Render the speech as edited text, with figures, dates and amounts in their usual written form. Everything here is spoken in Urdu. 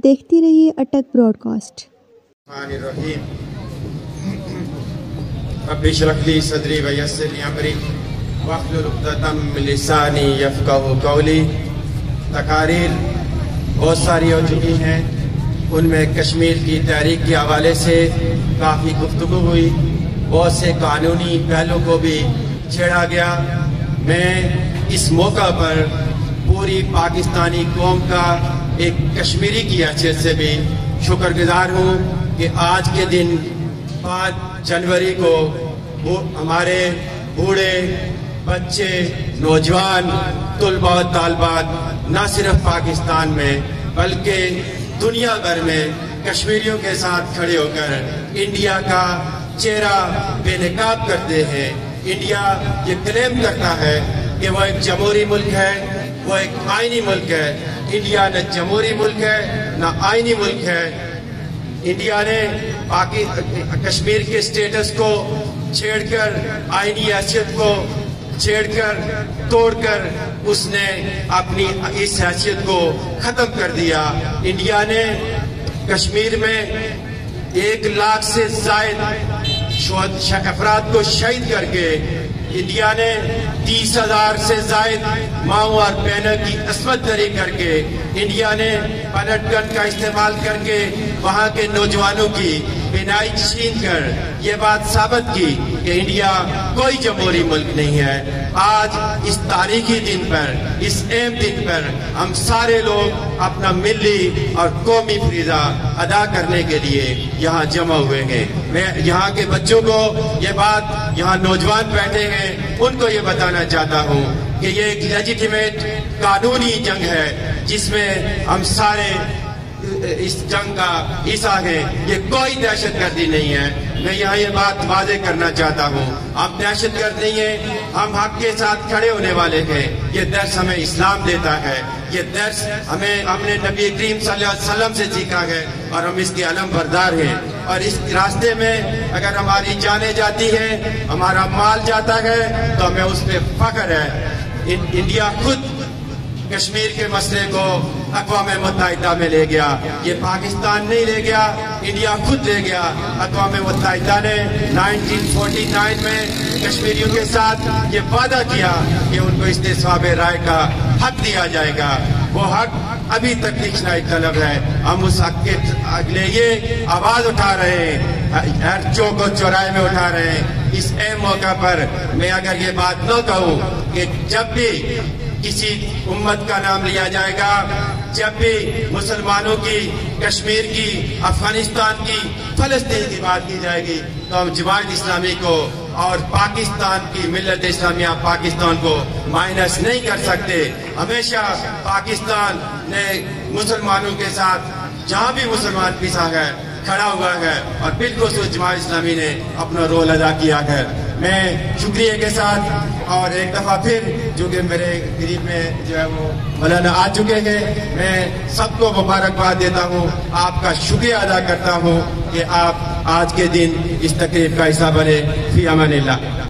دیکھتی رہیے اٹک براڈ کاسٹ۔ رب اشرح لی صدری ویسر لی امری واحلل عقدۃ من لسانی یفقہوا قولی۔ تقاریر بہت ساری ہو چکی ہیں، ان میں کشمیر کی تحریک کے حوالے سے کافی گفتگو ہوئی، بہت سے قانونی پہلو کو بھی چھیڑا گیا۔ میں اس موقع پر پوری پاکستانی قوم کا ایک کشمیری کی حیثیت سے بھی شکر گزار ہوں کہ آج کے دن 5 جنوری کو ہمارے بوڑھے، بچے، نوجوان، طلباء و طالبات نہ صرف پاکستان میں بلکہ دنیا بھر میں کشمیریوں کے ساتھ کھڑے ہو کر انڈیا کا چہرہ بے نقاب کرتے ہیں۔ انڈیا یہ کلیم کرتا ہے کہ وہ ایک جمہوری ملک ہے، وہ ایک آئینی ملک ہے۔ انڈیا نہ جمہوری ملک ہے نہ آئینی ملک ہے۔ انڈیا نے کشمیر کے سٹیٹس کو چھیڑ کر، آئینی حیثیت کو چھیڑ کر، توڑ کر اس نے اپنی اس حیثیت کو ختم کر دیا۔ انڈیا نے کشمیر میں 1 لاکھ سے زائد افراد کو شہید کر کے، انڈیا نے 30,000 سے زائد ماؤں اور بہنوں کی عصمت دری کر کے، انڈیا نے پلٹ گن کا استعمال کر کے وہاں کے نوجوانوں کی بینائی چھین کر یہ بات ثابت کی کہ انڈیا کوئی جمہوری ملک نہیں ہے۔ آج اس تاریخی دن پر، اس اہم دن پر ہم سارے لوگ اپنا ملی اور قومی فریضہ ادا کرنے کے لیے یہاں جمع ہوئے ہیں۔ میں یہاں کے بچوں کو یہ بات، یہاں نوجوان بیٹھے ہیں، ان کو یہ بتانا چاہتا ہوں کہ یہ ایک لیجیٹیمیٹ قانونی جنگ ہے جس میں ہم سارے اس جنگ کا حصہ ہیں۔ یہ کوئی دہشت گردی نہیں ہے۔ میں یہاں یہ بات واضح کرنا چاہتا ہوں، ہم دہشت گرد نہیں ہیں، ہم حق کے ساتھ کھڑے ہونے والے ہیں۔ یہ درس ہمیں اسلام دیتا ہے، یہ درس ہم نے نبی کریم صلی اللہ علیہ وسلم سے سیکھا ہے اور ہم اس کے علم بردار ہیں۔ اور اس راستے میں اگر ہماری جانیں جاتی ہیں، ہمارا مال جاتا ہے تو ہمیں اس پہ فخر ہے۔ انڈیا خود کشمیر کے مسئلے کو اقوام متحدہ میں لے گیا، یہ پاکستان نہیں لے گیا، انڈیا خود لے گیا۔ اقوام متحدہ نے 1949 میں کشمیریوں کے ساتھ یہ وعدہ کیا کہ ان کو استصواب رائے کا حق دیا جائے گا۔ وہ حق ابھی تک دکھنا طلب ہے۔ ہم اس حق کے لیے آواز اٹھا رہے ہیں، ہر چوک و چوراہے میں اٹھا رہے ہیں۔ اس اہم موقع پر میں اگر یہ بات نہ کہوں کہ جب بھی کسی امت کا نام لیا جائے گا، جب بھی مسلمانوں کی، کشمیر کی، افغانستان کی، فلسطین کی بات کی جائے گی تو ہم جماعت اسلامی کو اور پاکستان کی ملت اسلامیہ پاکستان کو مائنس نہیں کر سکتے۔ ہمیشہ پاکستان نے مسلمانوں کے ساتھ جہاں بھی مسلمان پسا ہے کھڑا ہوا ہے اور بالخصوص جماعت اسلامی نے اپنا رول ادا کیا ہے۔ میں شکریہ کے ساتھ اور ایک دفعہ پھر جو کہ میرے قریب میں جو ہے وہ مولانا آ چکے ہیں، میں سب کو مبارکباد دیتا ہوں، آپ کا شکریہ ادا کرتا ہوں کہ آپ آج کے دن اس تقریب کا حصہ بنے۔ فی امان اللہ۔